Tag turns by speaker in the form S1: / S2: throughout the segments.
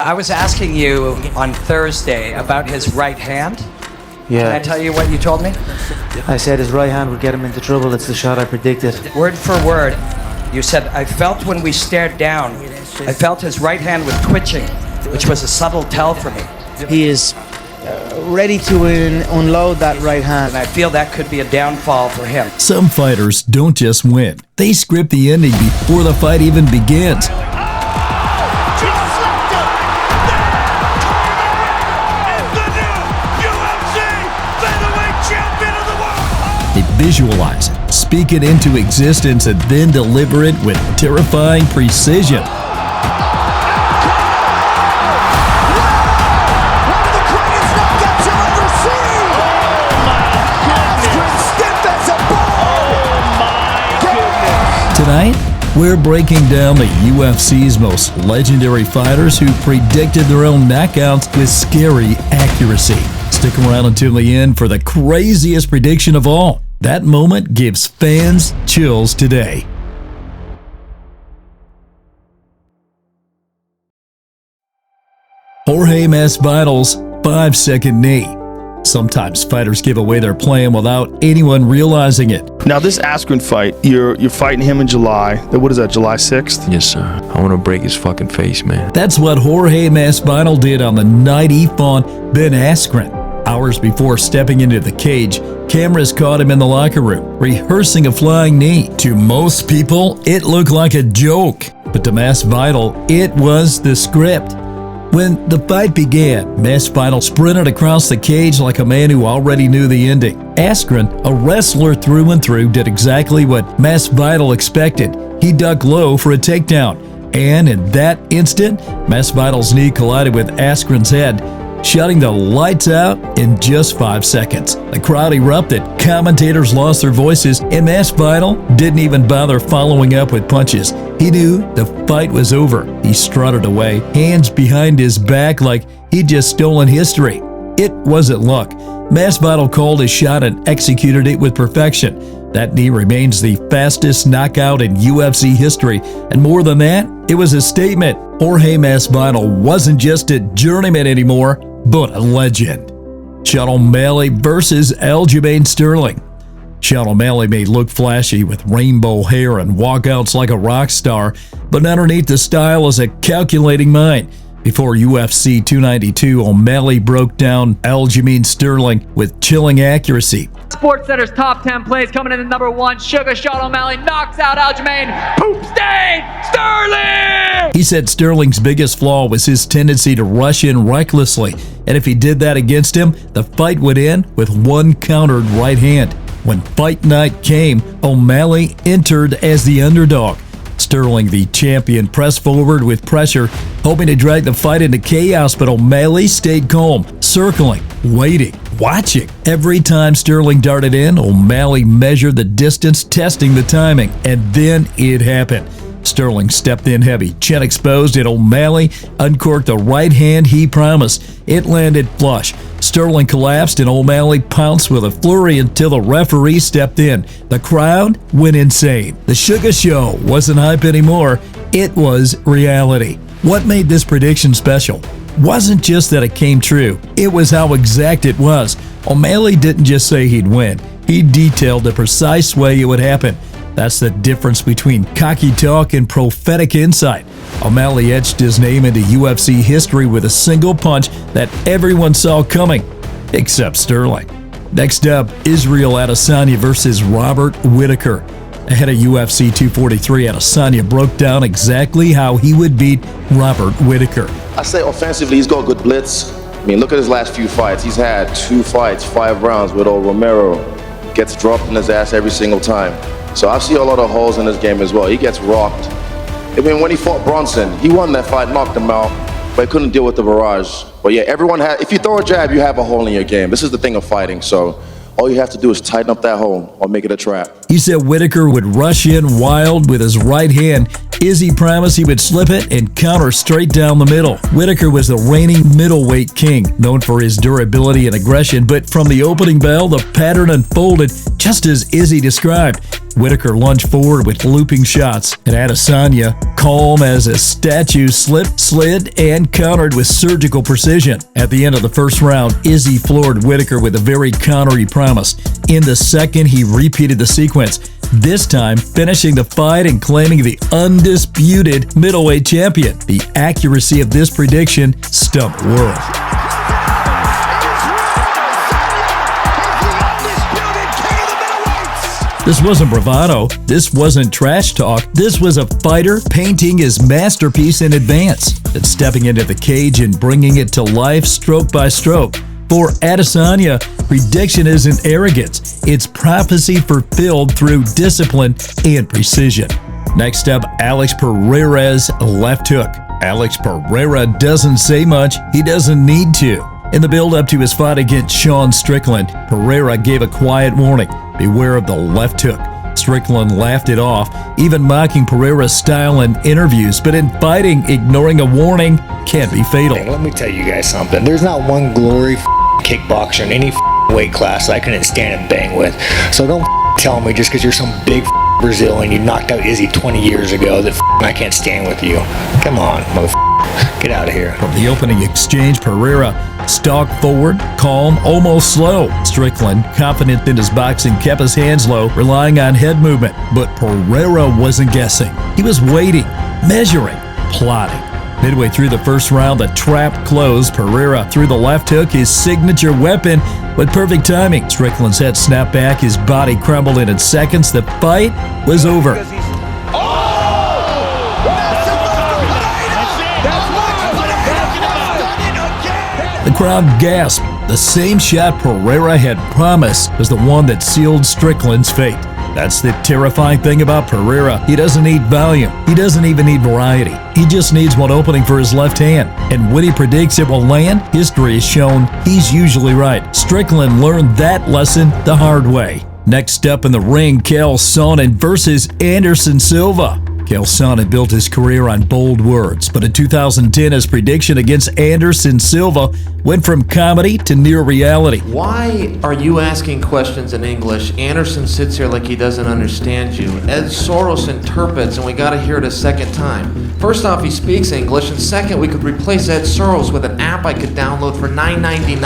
S1: I was asking you on Thursday about his right hand.
S2: Yeah.
S1: Can I tell you what you told me?
S2: I said his right hand would get him into trouble. It's the shot I predicted.
S1: Word for word, you said, I felt when we stared down, I felt his right hand was twitching, which was a subtle tell for me.
S2: He is ready to unload that right hand.
S1: And I feel that could be a downfall for him.
S3: Some fighters don't just win. They script the ending before the fight even begins. They visualize it, speak it into existence, and then deliver it with terrifying precision. Tonight, we're breaking down the UFC's most legendary fighters who predicted their own knockouts with scary accuracy. Stick around until the end for the craziest prediction of all. That moment gives fans chills today. Jorge Masvidal's 5-second knee. Sometimes fighters give away their plan without anyone realizing it.
S4: Now this Askren fight, you're fighting him in July. What is that, July 6th?
S5: Yes, sir. I want to break his fucking face, man.
S3: That's what Jorge Masvidal did on the night he fought Ben Askren. Hours before stepping into the cage, cameras caught him in the locker room, rehearsing a flying knee. To most people, it looked like a joke, but to Masvidal, it was the script. When the fight began, Masvidal sprinted across the cage like a man who already knew the ending. Askren, a wrestler through and through, did exactly what Masvidal expected. He ducked low for a takedown, and in that instant, Masvidal's knee collided with Askren's head, shutting the lights out in just 5 seconds. The crowd erupted, commentators lost their voices, and Masvidal didn't even bother following up with punches. He knew the fight was over. He strutted away, hands behind his back like he'd just stolen history. It wasn't luck. Masvidal called his shot and executed it with perfection. That knee remains the fastest knockout in UFC history, and more than that, it was a statement. Jorge Masvidal wasn't just a journeyman anymore, but a legend. Chael O'Malley versus Aljamain Sterling. Chael O'Malley may look flashy with rainbow hair and walkouts like a rock star, but underneath the style is a calculating mind. Before UFC 292, O'Malley broke down Aljamain Sterling with chilling accuracy.
S6: SportsCenter's top 10 plays coming in at number 1. Sugar Shot O'Malley knocks out Aljamain. Poop stain! Sterling!
S3: He said Sterling's biggest flaw was his tendency to rush in recklessly, and if he did that against him, the fight would end with one countered right hand. When fight night came, O'Malley entered as the underdog. Sterling, the champion, pressed forward with pressure, hoping to drag the fight into chaos, but O'Malley stayed calm, circling, waiting, watching. Every time Sterling darted in, O'Malley measured the distance, testing the timing, and then it happened. Sterling stepped in heavy, chin exposed, and O'Malley uncorked the right hand he promised. It landed flush. Sterling collapsed and O'Malley pounced with a flurry until the referee stepped in. The crowd went insane. The Sugar Show wasn't hype anymore. It was reality. What made this prediction special wasn't just that it came true. It was how exact it was. O'Malley didn't just say he'd win. He detailed the precise way it would happen. That's the difference between cocky talk and prophetic insight. O'Malley etched his name into UFC history with a single punch that everyone saw coming, except Sterling. Next up, Israel Adesanya versus Robert Whittaker. Ahead of UFC 243, Adesanya broke down exactly how he would beat Robert Whittaker.
S7: I say offensively, he's got good blitz. I mean, look at his last few fights. He's had 2 fights, 5 rounds with old Romero. Gets dropped in his ass every single time. So I see a lot of holes in his game as well. He gets rocked. I mean, when he fought Bronson, he won that fight, knocked him out, but he couldn't deal with the barrage. But yeah, everyone if you throw a jab, you have a hole in your game. This is the thing of fighting, so all you have to do is tighten up that hole or make it a trap.
S3: He said Whittaker would rush in wild with his right hand. Izzy promised he would slip it and counter straight down the middle. Whittaker was the reigning middleweight king, known for his durability and aggression, but from the opening bell, the pattern unfolded just as Izzy described. Whittaker lunged forward with looping shots, and Adesanya, calm as a statue, slipped, slid, and countered with surgical precision. At the end of the first round, Izzy floored Whittaker with a very counter he promised. In the second, he repeated the sequence, this time finishing the fight and claiming the undisputed middleweight champion. The accuracy of this prediction stumped the world. This wasn't bravado, this wasn't trash talk, this was a fighter painting his masterpiece in advance and stepping into the cage and bringing it to life stroke by stroke. For Adesanya, prediction isn't arrogance, it's prophecy fulfilled through discipline and precision. Next up, Alex Pereira's left hook. Alex Pereira doesn't say much, he doesn't need to. In the build-up to his fight against Sean Strickland, Pereira gave a quiet warning, beware of the left hook. Strickland laughed it off, even mocking Pereira's style in interviews, but in fighting, ignoring a warning can be fatal.
S8: Let me tell you guys something. There's not one glory kickboxer in any weight class I couldn't stand and bang with. So don't tell me just because you're some big Brazil and you knocked out Izzy 20 years ago that I can't stand with you. Come on, motherfucker. Get out of here.
S3: From the opening exchange, Pereira stalked forward, calm, almost slow. Strickland, confident in his boxing, kept his hands low, relying on head movement. But Pereira wasn't guessing. He was waiting, measuring, plotting. Midway through the first round, the trap closed. Pereira threw the left hook, his signature weapon, with perfect timing. Strickland's head snapped back, his body crumbled, and in seconds, the fight was over. The crowd gasped. The same shot Pereira had promised was the one that sealed Strickland's fate. That's the terrifying thing about Pereira. He doesn't need volume. He doesn't even need variety. He just needs one opening for his left hand. And when he predicts it will land, history has shown he's usually right. Strickland learned that lesson the hard way. Next up in the ring, Chael Sonnen versus Anderson Silva. Chael Sonnen built his career on bold words, but in 2010, his prediction against Anderson Silva went from comedy to near reality.
S9: Why are you asking questions in English? Anderson sits here like he doesn't understand you. Ed Soros interprets, and we got to hear it a second time. First off, he speaks English, and second, we could replace Ed Soros with an app I could download for $9.99.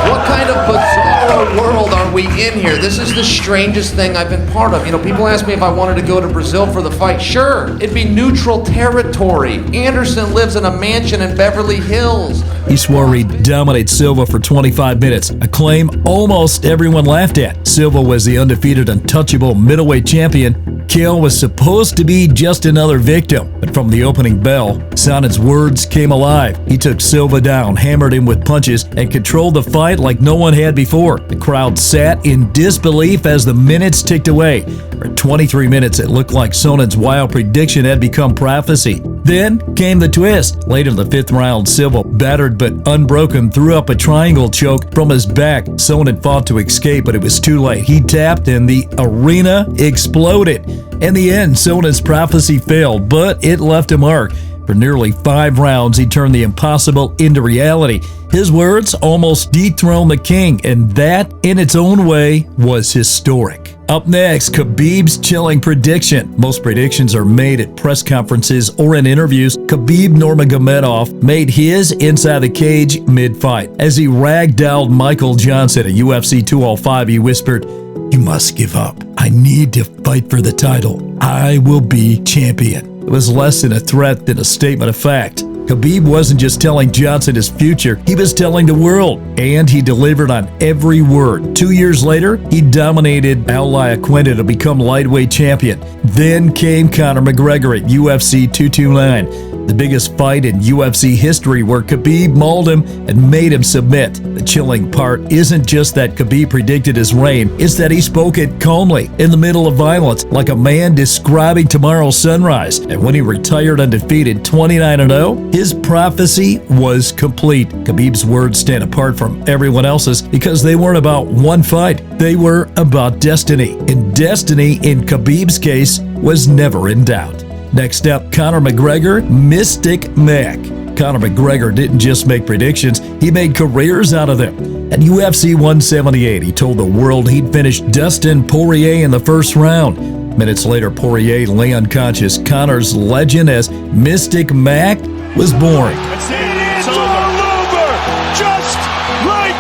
S9: What kind of bizarre world are we in here? This is the strangest thing I've been part of. You know, people ask me if I wanted to go to Brazil for the fight. Sure, it'd be neutral territory. Anderson lives in a mansion in Beverly Hills.
S3: He swore he'd dominate Silva for 25 minutes, a claim almost everyone laughed at. Silva was the undefeated, untouchable middleweight champion. Chael was supposed to be just another victim, but from the opening bell, Sonnen's words came alive. He took Silva down, hammered him with punches, and controlled the fight like no one had before. The crowd sat in disbelief as the minutes ticked away. For 23 minutes, it looked like Sonnen's wild prediction had become prophecy. Then came the twist. Late in the fifth round, Silva, battered but unbroken, threw up a triangle choke from his back. Sonnen fought to escape, but it was too late. He tapped and the arena exploded. In the end, Sonnen's prophecy failed, but it left a mark. For nearly 5 rounds, he turned the impossible into reality. His words almost dethroned the king, and that, in its own way, was historic. Up next, Khabib's chilling prediction. Most predictions are made at press conferences or in interviews. Khabib Nurmagomedov made his inside the cage mid-fight. As he ragdolled Michael Johnson at UFC 205, he whispered, "You must give up. I need to fight for the title. I will be champion." It was less than a threat than a statement of fact. Khabib wasn't just telling Johnson his future, he was telling the world, and he delivered on every word. 2 years later, he dominated Aljamain to become lightweight champion. Then came Conor McGregor at UFC 229, the biggest fight in UFC history, where Khabib mauled him and made him submit. The chilling part isn't just that Khabib predicted his reign, it's that he spoke it calmly, in the middle of violence, like a man describing tomorrow's sunrise. And when he retired undefeated 29-0, his prophecy was complete. Khabib's words stand apart from everyone else's because they weren't about one fight, they were about destiny. And destiny, in Khabib's case, was never in doubt. Next up, Conor McGregor, Mystic Mac. Conor McGregor didn't just make predictions, he made careers out of them. At UFC 178, he told the world he'd finished Dustin Poirier in the first round. Minutes later, Poirier lay unconscious. Conor's legend as Mystic Mac was born.
S10: It's all over, just like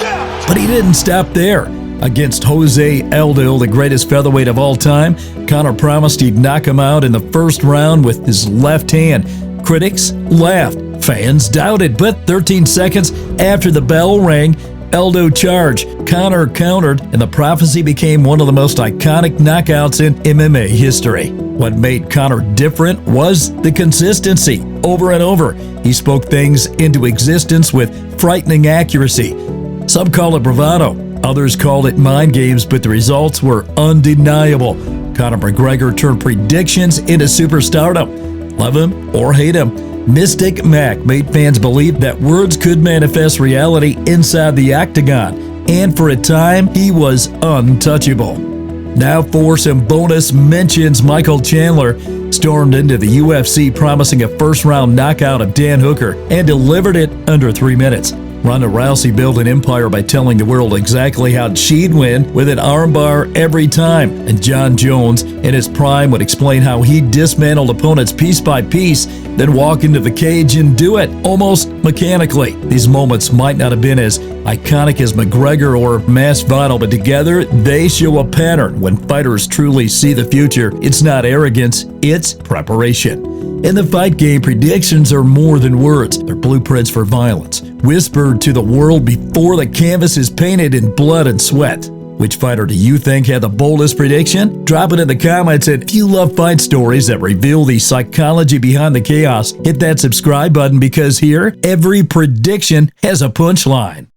S10: that.
S3: But he didn't stop there. Against Jose Aldo, the greatest featherweight of all time, Conor promised he'd knock him out in the first round with his left hand. Critics laughed. Fans doubted, but 13 seconds after the bell rang, Aldo charged. Conor countered, and the prophecy became one of the most iconic knockouts in MMA history. What made Conor different was the consistency. Over and over, he spoke things into existence with frightening accuracy. Some call it bravado. Others called it mind games, but the results were undeniable. Conor McGregor turned predictions into superstardom. Love him or hate him, Mystic Mac made fans believe that words could manifest reality inside the Octagon, and for a time, he was untouchable. Now for some bonus mentions, Michael Chandler stormed into the UFC promising a first-round knockout of Dan Hooker and delivered it under 3 minutes. Ronda Rousey built an empire by telling the world exactly how she'd win with an armbar every time. And John Jones, in his prime, would explain how he dismantled opponents piece by piece, then walk into the cage and do it almost mechanically. These moments might not have been as iconic as McGregor or Masvidal, but together they show a pattern. When fighters truly see the future, it's not arrogance, it's preparation. In the fight game, predictions are more than words. They're blueprints for violence, whispered to the world before the canvas is painted in blood and sweat. Which fighter do you think had the boldest prediction? Drop it in the comments, and if you love fight stories that reveal the psychology behind the chaos, hit that subscribe button, because here, every prediction has a punchline.